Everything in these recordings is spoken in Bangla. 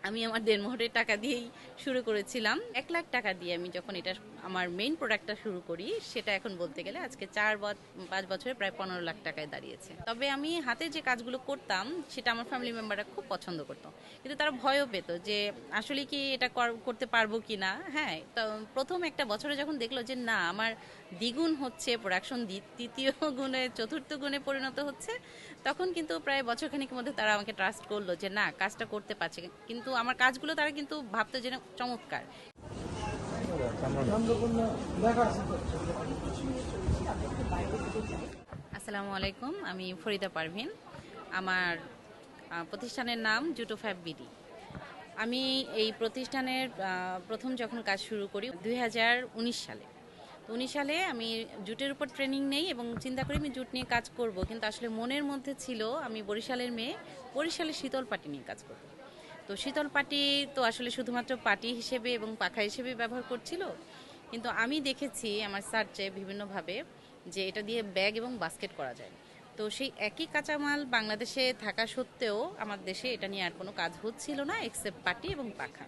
আমি আমার দেড়মোহরের টাকা দিয়েই শুরু করেছিলাম। 1,00,000 টাকা দিয়ে আমি যখন এটা আমার মেইন প্রোডাক্টটা শুরু করি, সেটা এখন বলতে গেলে আজকে 5 বছরে প্রায় 15 লাখ টাকায় দাঁড়িয়েছে। তবে আমি হাতে যে কাজগুলো করতাম সেটা আমার ফ্যামিলি মেম্বাররা খুব পছন্দ করতো, কিন্তু তারা ভয়ও পেত যে আসলে কি এটা করতে পারবো কি না। হ্যাঁ, তো প্রথম একটা বছরে যখন দেখলো যে না আমার দ্বিগুণ হচ্ছে প্রোডাকশন, তৃতীয় গুণে চতুর্থ গুণে পরিণত হচ্ছে, তখন কিন্তু প্রায় বছরখানেকের মধ্যে তারা আমাকে ট্রাস্ট করলো যে না কাজটা করতে পারছে। কিন্তু আমার কাজগুলো তারা কিন্তু ভাবতো যে না, চমৎকার। আসসালামু আলাইকুম, আমি ফরিদা পারভিন। আমার প্রতিষ্ঠানের নাম জুটো ফ্যাব বিডি। আমি এই প্রতিষ্ঠানের প্রথম যখন কাজ শুরু করি 2019 সালে। তো 19 সালে আমি জুটের উপর ট্রেনিং নেই এবং চিন্তা করি আমি জুট নিয়ে কাজ করব, কিন্তু আসলে মনের মধ্যে ছিল আমি বরিশালের মেয়ে, বরিশালের শীতল পাটি নিয়ে কাজ করব। তো শীতল পাটি তো আসলে শুধুমাত্র পাটি হিসেবে এবং পাখা হিসেবে ব্যবহার করছিল, কিন্তু আমি দেখেছি আমার সার্চে বিভিন্নভাবে যে এটা দিয়ে ব্যাগ এবং বাস্কেট করা যায়। তো সেই একই কাঁচামাল বাংলাদেশে থাকা সত্ত্বেও আমার দেশে এটা নিয়ে আর কোনো কাজ হচ্ছিল না এক্সেপ্ট পাটি এবং পাখা।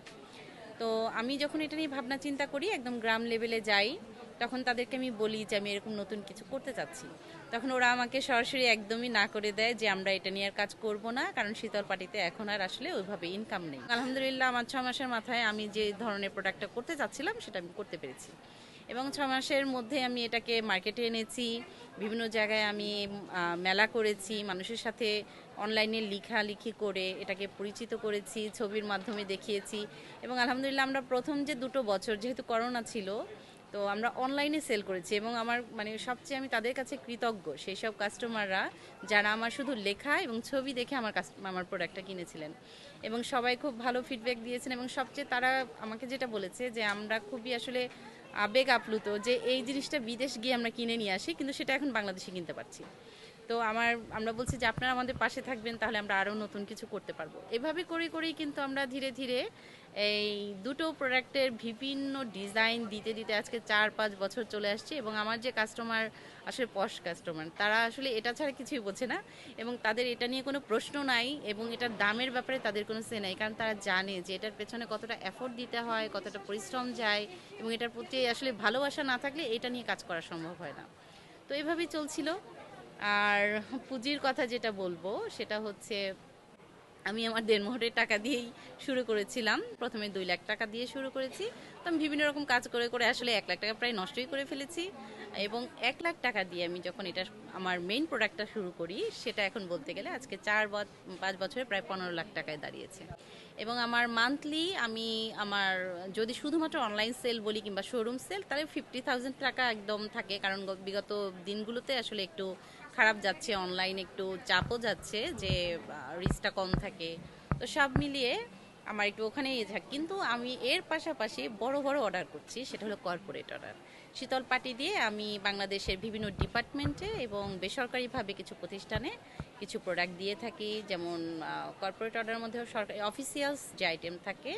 তো আমি যখন এটা নিয়ে ভাবনা চিন্তা করি, একদম গ্রাম লেভেলে যাই, তখন তাদেরকে আমি বলি যে আমি এরকম নতুন কিছু করতে চাচ্ছি। তখন ওরা আমাকে সরাসরি একদমই না করে দেয় যে আমরা এটা নিয়ে আর কাজ করব না, কারণ শীতল পাটিতে এখন আর আসলে ওইভাবে ইনকাম নেই। আলহামদুলিল্লাহ আমার 6 মাসের মাথায় আমি যে ধরনের প্রোডাক্টটা করতে চাচ্ছিলাম সেটা আমি করতে পেরেছি, এবং 6 মাসের মধ্যে আমি এটাকে মার্কেটে এনেছি। বিভিন্ন জায়গায় আমি মেলা করেছি, মানুষের সাথে অনলাইনে লেখালেখি করে এটাকে পরিচিত করেছি, ছবির মাধ্যমে দেখিয়েছি। এবং আলহামদুলিল্লাহ আমরা প্রথম যে 2 বছর, যেহেতু করোনা ছিল, তো আমরা অনলাইনে সেল করেছি, এবং আমার মানে সবচেয়ে আমি তাদের কাছে কৃতজ্ঞ সেই সব কাস্টমাররা যারা আমার শুধু লেখা এবং ছবি দেখে আমার প্রোডাক্টটা কিনেছিলেন, এবং সবাই খুব ভালো ফিডব্যাক দিয়েছেন। এবং সবচেয়ে তারা আমাকে যেটা বলেছে যে আমরা খুবই আসলে আবেগ আপ্লুত যে এই জিনিসটা বিদেশ গিয়ে আমরা কিনে নিয়ে আসি, কিন্তু সেটা এখন বাংলাদেশে কিনতে পারছি। তো আমরা বলছি যে আপনারা আমাদের পাশে থাকবেন, তাহলে আমরা আরও নতুন কিছু করতে পারবো। এভাবে করে করেই কিন্তু আমরা ধীরে ধীরে এই দুটো প্রোডাক্টের বিভিন্ন ডিজাইন দিতে দিতে আজকে 4-5 বছর চলে আসছে। এবং আমার যে কাস্টমার আসলে পশ কাস্টমার, তারা আসলে এটা ছাড়া কিছুই বোঝে না, এবং তাদের এটা নিয়ে কোনো প্রশ্ন নাই, এবং এটার দামের ব্যাপারে তাদের কোনো সে নাই, কারণ তারা জানে যে এটার পেছনে কতটা এফোর্ট দিতে হয়, কতটা পরিশ্রম যায়, এবং এটার প্রতি আসলে ভালোবাসা না থাকলে এটা নিয়ে কাজ করা সম্ভব হয় না। তো এভাবেই চলছিল। আর পুঁজির কথা যেটা বলবো সেটা হচ্ছে আমি আমার দেড়মোহরের টাকা দিয়েই শুরু করেছিলাম। প্রথমে 2 লাখ টাকা দিয়ে শুরু করেছি। তো আমি বিভিন্ন রকম কাজ করে করে আসলে 1 লাখ টাকা প্রায় নষ্টই করে ফেলেছি। এবং 1 লাখ টাকা দিয়ে আমি যখন এটা আমার মেইন প্রোডাক্টটা শুরু করি, সেটা এখন বলতে গেলে আজকে 5 বছরে প্রায় 15 লাখ টাকায় দাঁড়িয়েছে। এবং আমার মান্থলি আমি আমার যদি শুধুমাত্র অনলাইন সেল বলি কিংবা শোরুম সেল, তাহলে 50,000 টাকা একদম থাকে, কারণ বিগত দিনগুলোতে আসলে একটু খারাপ যাচ্ছে, অনলাইন একটু চাপও যাচ্ছে যে রিস্কটা কম থাকে। তো সব মিলিয়ে আমার একটু ওখানে ইয়ে থাকে, কিন্তু আমি এর পাশাপাশি বড় বড় অর্ডার করছি, সেটা হলো কর্পোরেট অর্ডার। শীতল পাটি দিয়ে আমি বাংলাদেশের বিভিন্ন ডিপার্টমেন্টে এবং বেসরকারিভাবে কিছু প্রতিষ্ঠানে কিছু প্রোডাক্ট দিয়ে থাকি। যেমন কর্পোরেট অর্ডারের মধ্যেও সরকারি অফিসিয়ালস যে আইটেম থাকে,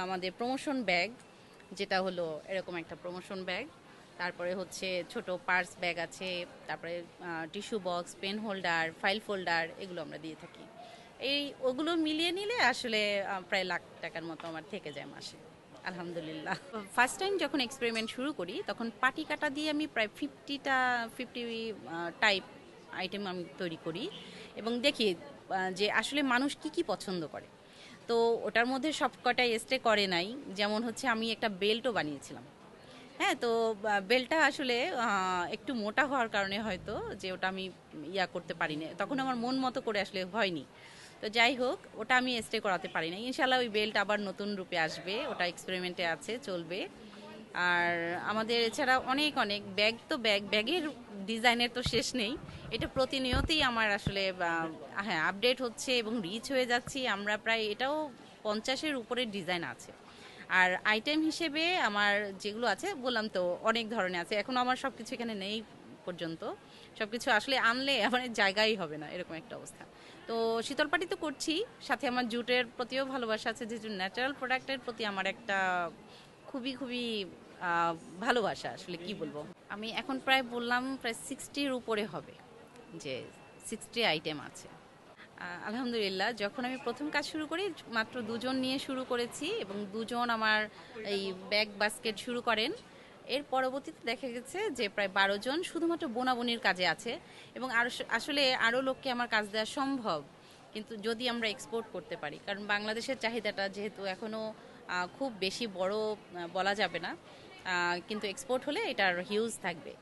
আমাদের প্রমোশন ব্যাগ, যেটা হলো এরকম একটা প্রমোশন ব্যাগ, তারপরে হচ্ছে ছোট পার্স ব্যাগ আছে, তারপরে tissue box, pen holder, file folder, এগুলো আমরা দিয়ে থাকি। ওগুলো মিলিয়ে নিলে আসলে প্রায় লাখ টাকার মতো আমার থেকে যায় মাসে, আলহামদুলিল্লাহ। ফার্স্ট টাইম যখন এক্সপেরিমেন্ট শুরু করি, তখন পাটি কাটা দিয়ে আমি প্রায় 50 টাইপ আইটেম আমি তৈরি করি, এবং দেখি যে আসলে মানুষ কি কি পছন্দ করে। তো ওটার মধ্যে সব কটাই স্টে করে নাই। যেমন হচ্ছে আমি একটা বেল্টও বানিয়েছিলাম। হ্যাঁ, তো বেলটা আসলে একটু মোটা হওয়ার কারণে হয়তো যে ওটা আমি করতে পারিনি, তখন আমার মন মতো করে আসলে হয়নি। তো যাই হোক, ওটা আমি স্টে করাতে পারি না। ইনশাল্লাহ ওই বেল্ট আবার নতুন রূপে আসবে, ওটা এক্সপেরিমেন্টে আছে, চলবে। আর আমাদের এছাড়া অনেক অনেক ব্যাগ, তো ব্যাগের ডিজাইনের তো শেষ নেই। এটা প্রতিনিয়তই আমার আসলে হ্যাঁ আপডেট হচ্ছে এবং রিচ হয়ে যাচ্ছি। আমরা প্রায় এটাও 50-এর উপরে ডিজাইন আছে। আর আইটেম হিসেবে আমার যেগুলো আছে বললাম তো অনেক ধরনের আছে, এখন আমার সব কিছু এখানে নেই পর্যন্ত। সব কিছু আসলে আনলে আমার জায়গাই হবে না, এরকম একটা অবস্থা। তো শীতল পাটি তো করছি, সাথে আমার জুটের প্রতিও ভালোবাসা আছে, যে ন্যাচারাল প্রোডাক্টের প্রতি আমার একটা খুবই খুবই আহ, ভালোবাসা, আসলে কি বলবো। আমি এখন প্রায় বললাম প্রায় 60-র উপরে হবে, যে 60 আইটেম আছে। আলহামদুলিল্লাহ, যখন আমি প্রথম কাজ শুরু করি মাত্র দুজন নিয়ে শুরু করেছি এবং দুজন আমার এই ব্যাগ বাস্কেট শুরু করেন। এর পরবর্তীতে দেখা গেছে যে প্রায় 12 জন শুধুমাত্র বোনাবুনির কাজে আছে এবং আরো আসলে আরও লোককে আমার কাজ দেওয়া সম্ভব, কিন্তু যদি আমরা এক্সপোর্ট করতে পারি, কারণ বাংলাদেশের চাহিদাটা যেহেতু এখনও খুব বেশি বড় বলা যাবে না, কিন্তু এক্সপোর্ট হলে এটার হিউজ থাকবে।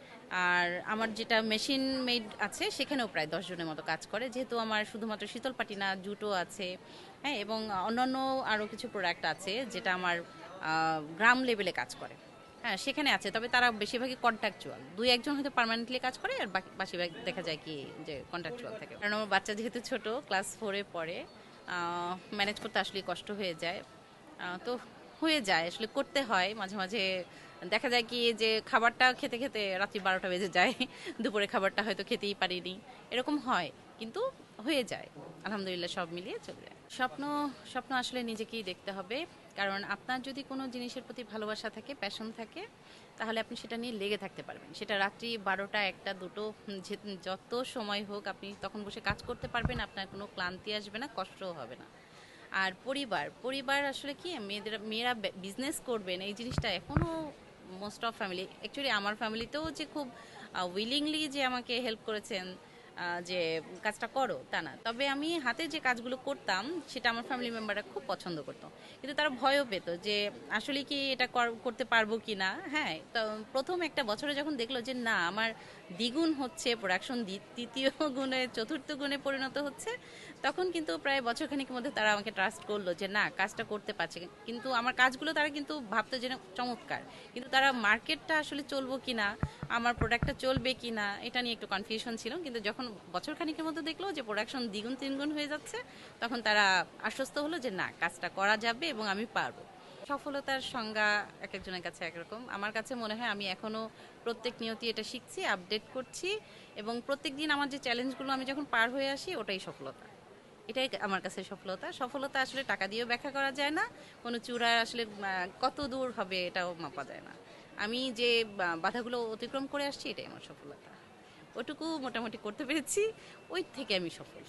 আর আমার যেটা মেশিন মেড আছে সেখানেও প্রায় 10 জনের মতো কাজ করে, যেহেতু আমার শুধুমাত্র শীতলপাটি না, জুটো আছে, হ্যাঁ, এবং অন্যান্য আরও কিছু প্রোডাক্ট আছে যেটা আমার গ্রাম লেভেলে কাজ করে। হ্যাঁ, সেখানে আছে, তবে তারা বেশিরভাগই কন্ট্রাকচুয়াল, দুই একজন হয়তো পার্মানেন্টলি কাজ করে, আর বেশিরভাগ দেখা যায় কি যে কন্ট্রাকচুয়াল থাকে। কারণ আমার বাচ্চা যেহেতু ছোট, ক্লাস 4-এ পড়ে, ম্যানেজ করতে আসলে কষ্ট হয়ে যায়। তো হয়ে যায়, আসলে করতে হয় মাঝে মাঝে। দেখা যায় কি যে খাবারটা খেতে খেতে রাত্রি 12টা বেজে যায়, দুপুরে খাবারটা হয়তো খেতেই পারিনি, এরকম হয়, কিন্তু হয়ে যায়। আলহামদুলিল্লাহ, সব মিলিয়ে চলে যায়। স্বপ্ন স্বপ্ন আসলে নিজেকেই দেখতে হবে, কারণ আপনার যদি কোনো জিনিসের প্রতি ভালোবাসা থাকে, প্যাশন থাকে, তাহলে আপনি সেটা নিয়ে লেগে থাকতে পারবেন। সেটা রাত্রি 12টা, 1টা, 2টো, যত সময় হোক আপনি তখন বসে কাজ করতে পারবেন, আপনার কোনো ক্লান্তি আসবে না, কষ্টও হবে না। আর পরিবার পরিবার আসলে কি, মেয়েরা বিজনেস করবেন এই জিনিসটা এখনো মোস্ট অফ ফ্যামিলি, অ্যাকচুয়ালি আমার ফ্যামিলিতেও যে খুব উইলিংলি যে আমাকে হেল্প করেছেন যে কাজটা করো তা না, তবে আমি হাতে যে কাজগুলো করতাম সেটা আমার ফ্যামিলি মেম্বাররা খুব পছন্দ করতো, কিন্তু তারা ভয়ও পেত যে আসলে কি এটা করতে পারবো কি না। হ্যাঁ, তো প্রথম একটা বছরে যখন দেখলো যে না, আমার দ্বিগুণ হচ্ছে প্রোডাকশন, তৃতীয় গুণে, চতুর্থ গুণে পরিণত হচ্ছে, তখন কিন্তু প্রায় বছরখানেকের মধ্যে তারা আমাকে ট্রাস্ট করলো যে না, কাজটা করতে পারছে। কিন্তু আমার কাজগুলো তারা কিন্তু ভাবতো যে না, চমৎকার, কিন্তু তারা মার্কেটটা আসলে চলবো কিনা, আমার প্রোডাক্টটা চলবে কিনা, এটা নিয়ে একটু কনফিউশন ছিল। কিন্তু যখন বছরখানেকের মধ্যে দেখলো যে প্রোডাকশন দ্বিগুণ তিনগুণ হয়ে যাচ্ছে, তখন তারা আশ্বস্ত হলো যে না, কাজটা করা যাবে এবং আমি পারবো। সফলতার সংজ্ঞা এক একজনের কাছে একরকম। আমার কাছে মনে হয় আমি এখনো প্রত্যেক নিয়তি এটা শিখছি, আপডেট করছি, এবং প্রত্যেক দিন আমার যে চ্যালেঞ্জগুলো আমি যখন পার হয়ে আসি, ওটাই সফলতা। এটাই আমার কাছে সফলতা। সফলতা আসলে টাকা দিয়েও ব্যাখ্যা করা যায় না, কোনো চূড়ায় আসলে কত দূর হবে এটাও মাপা যায় না। আমি যে বাধাগুলো অতিক্রম করে আসছি, এটাই আমার সফলতা। ওটুকু মোটামুটি করতে পেরেছি, ওই থেকে আমি সফল।